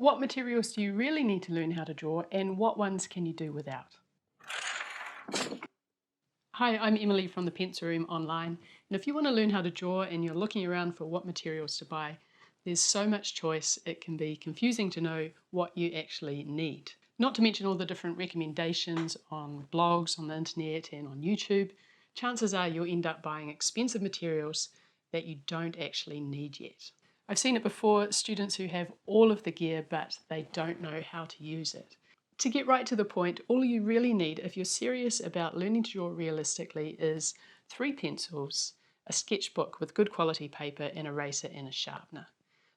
What materials do you really need to learn how to draw, and what ones can you do without? Hi, I'm Emily from the Pencil Room Online, and if you want to learn how to draw and you're looking around for what materials to buy, there's so much choice it can be confusing to know what you actually need. Not to mention all the different recommendations on blogs, on the internet and on YouTube. Chances are you'll end up buying expensive materials that you don't actually need yet. I've seen it before, students who have all of the gear but they don't know how to use it. To get right to the point, all you really need if you're serious about learning to draw realistically is 3 pencils, a sketchbook with good quality paper, an eraser and a sharpener.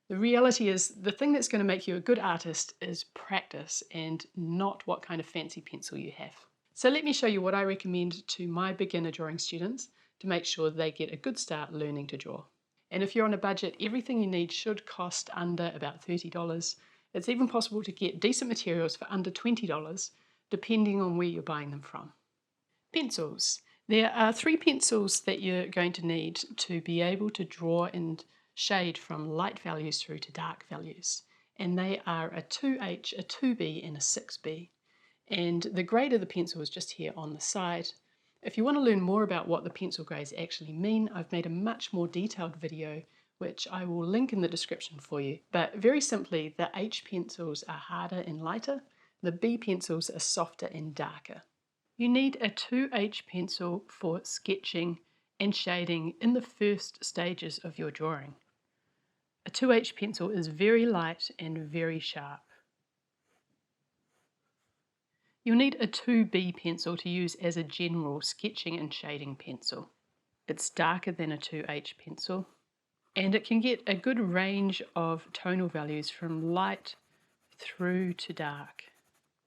The reality is the thing that's going to make you a good artist is practice and not what kind of fancy pencil you have. So let me show you what I recommend to my beginner drawing students to make sure they get a good start learning to draw. And if you're on a budget, everything you need should cost under about $30. It's even possible to get decent materials for under $20, depending on where you're buying them from. Pencils. There are 3 pencils that you're going to need to be able to draw and shade from light values through to dark values. And they are a 2H, a 2B and a 6B. And the grade of the pencil is just here on the side. If you want to learn more about what the pencil grades actually mean, I've made a much more detailed video which I will link in the description for you. But very simply, the H pencils are harder and lighter, the B pencils are softer and darker. You need a 2H pencil for sketching and shading in the first stages of your drawing. A 2H pencil is very light and very sharp. You'll need a 2B pencil to use as a general sketching and shading pencil. It's darker than a 2H pencil, and it can get a good range of tonal values from light through to dark.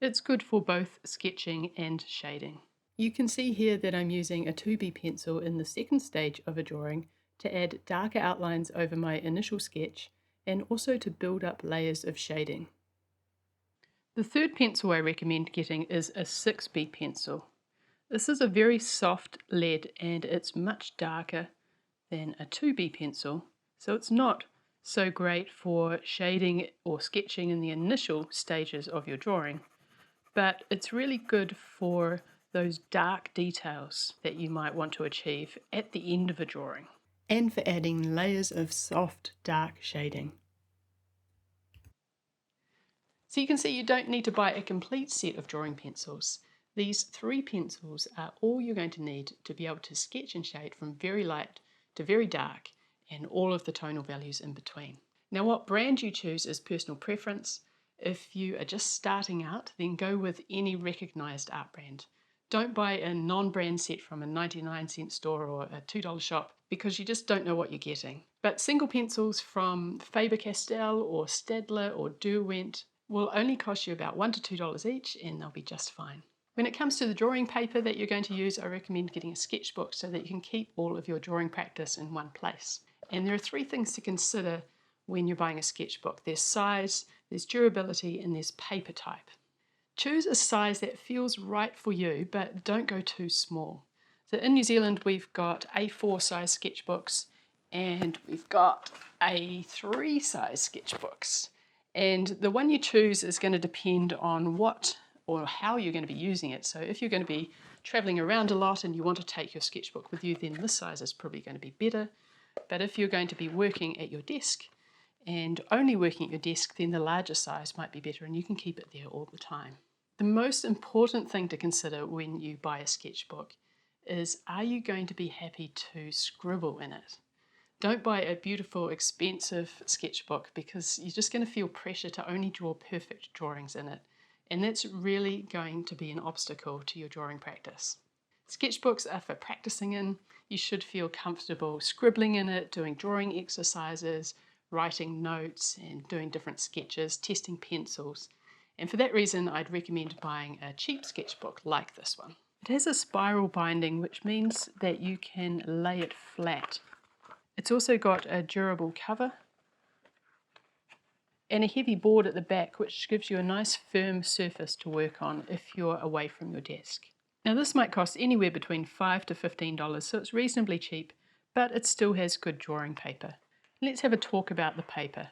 It's good for both sketching and shading. You can see here that I'm using a 2B pencil in the second stage of a drawing to add darker outlines over my initial sketch and also to build up layers of shading. The third pencil I recommend getting is a 6B pencil. This is a very soft lead and it's much darker than a 2B pencil, so it's not so great for shading or sketching in the initial stages of your drawing, but it's really good for those dark details that you might want to achieve at the end of a drawing, and for adding layers of soft dark shading. So you can see you don't need to buy a complete set of drawing pencils. These 3 pencils are all you're going to need to be able to sketch and shade from very light to very dark and all of the tonal values in between. Now what brand you choose is personal preference. If you are just starting out, then go with any recognized art brand. Don't buy a non-brand set from a 99-cent store or a $2 shop because you just don't know what you're getting. But single pencils from Faber-Castell or Staedtler or Derwent will only cost you about $1 to $2 each and they'll be just fine. When it comes to the drawing paper that you're going to use, I recommend getting a sketchbook so that you can keep all of your drawing practice in one place. And there are 3 things to consider when you're buying a sketchbook. There's size, there's durability, and there's paper type. Choose a size that feels right for you, but don't go too small. So in New Zealand, we've got A4 size sketchbooks and we've got A3 size sketchbooks. And the one you choose is going to depend on what or how you're going to be using it. So if you're going to be traveling around a lot and you want to take your sketchbook with you, then this size is probably going to be better. But if you're going to be working at your desk and only working at your desk, then the larger size might be better and you can keep it there all the time. The most important thing to consider when you buy a sketchbook is, are you going to be happy to scribble in it? Don't buy a beautiful, expensive sketchbook because you're just going to feel pressure to only draw perfect drawings in it. And that's really going to be an obstacle to your drawing practice. Sketchbooks are for practicing in. You should feel comfortable scribbling in it, doing drawing exercises, writing notes and doing different sketches, testing pencils. And for that reason, I'd recommend buying a cheap sketchbook like this one. It has a spiral binding, which means that you can lay it flat. It's also got a durable cover and a heavy board at the back, which gives you a nice firm surface to work on if you're away from your desk. Now this might cost anywhere between $5 to $15, so it's reasonably cheap, but it still has good drawing paper. Let's have a talk about the paper.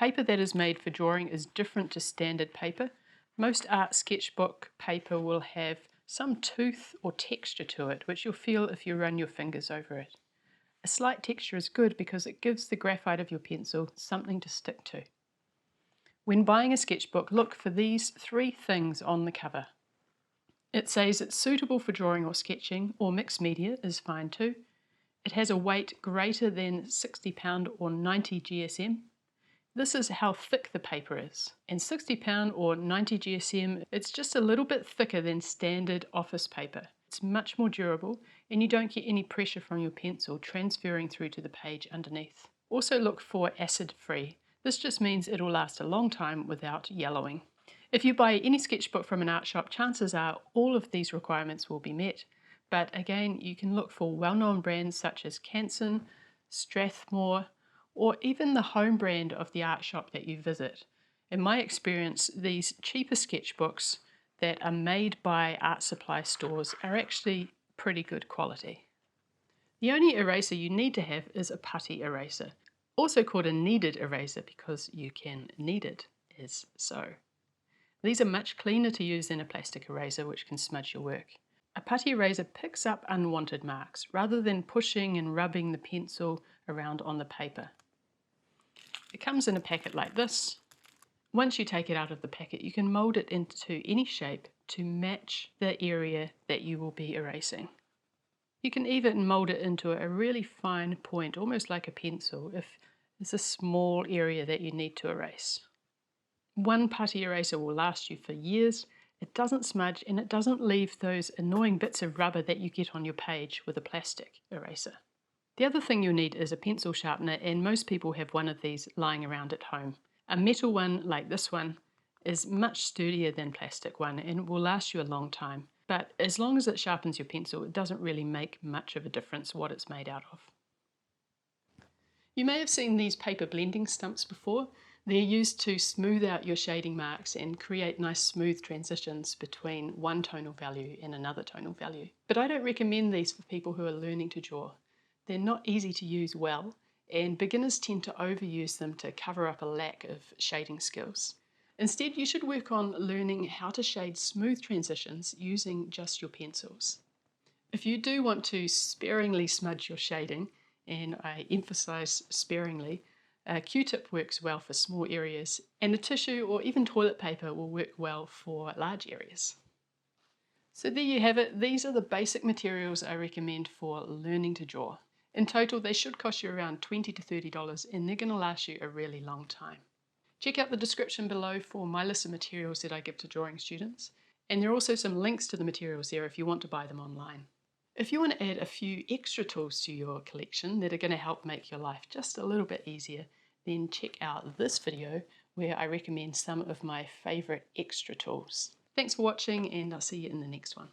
paper that is made for drawing is different to standard paper. Most art sketchbook paper will have some tooth or texture to it, which you'll feel if you run your fingers over it. A slight texture is good because it gives the graphite of your pencil something to stick to. When buying a sketchbook, look for these 3 things on the cover. It says it's suitable for drawing or sketching, or mixed media is fine too. It has a weight greater than 60 pound or 90 GSM. This is how thick the paper is. And 60 pound or 90 GSM, it's just a little bit thicker than standard office paper. It's much more durable and you don't get any pressure from your pencil transferring through to the page underneath. Also look for acid free. This just means it'll last a long time without yellowing. If you buy any sketchbook from an art shop, chances are all of these requirements will be met. But again, you can look for well-known brands such as Canson, Strathmore, or even the home brand of the art shop that you visit. In my experience, these cheaper sketchbooks that are made by art supply stores are actually pretty good quality. The only eraser you need to have is a putty eraser, also called a kneaded eraser because you can knead it as so. These are much cleaner to use than a plastic eraser, which can smudge your work. A putty eraser picks up unwanted marks rather than pushing and rubbing the pencil around on the paper. It comes in a packet like this. Once you take it out of the packet, you can mold it into any shape to match the area that you will be erasing. You can even mold it into a really fine point, almost like a pencil, if it's a small area that you need to erase. One putty eraser will last you for years. It doesn't smudge and it doesn't leave those annoying bits of rubber that you get on your page with a plastic eraser. The other thing you'll need is a pencil sharpener, and most people have one of these lying around at home. A metal one like this one is much sturdier than plastic one and will last you a long time. But as long as it sharpens your pencil, it doesn't really make much of a difference what it's made out of. You may have seen these paper blending stumps before. They're used to smooth out your shading marks and create nice smooth transitions between one tonal value and another tonal value. But I don't recommend these for people who are learning to draw. They're not easy to use well, and beginners tend to overuse them to cover up a lack of shading skills. Instead, you should work on learning how to shade smooth transitions using just your pencils. If you do want to sparingly smudge your shading, and I emphasize sparingly, a Q-tip works well for small areas, and a tissue or even toilet paper will work well for large areas. So there you have it. These are the basic materials I recommend for learning to draw. In total, they should cost you around $20 to $30, and they're going to last you a really long time. Check out the description below for my list of materials that I give to drawing students, and there are also some links to the materials there if you want to buy them online. If you want to add a few extra tools to your collection that are going to help make your life just a little bit easier, then check out this video where I recommend some of my favorite extra tools. Thanks for watching, and I'll see you in the next one.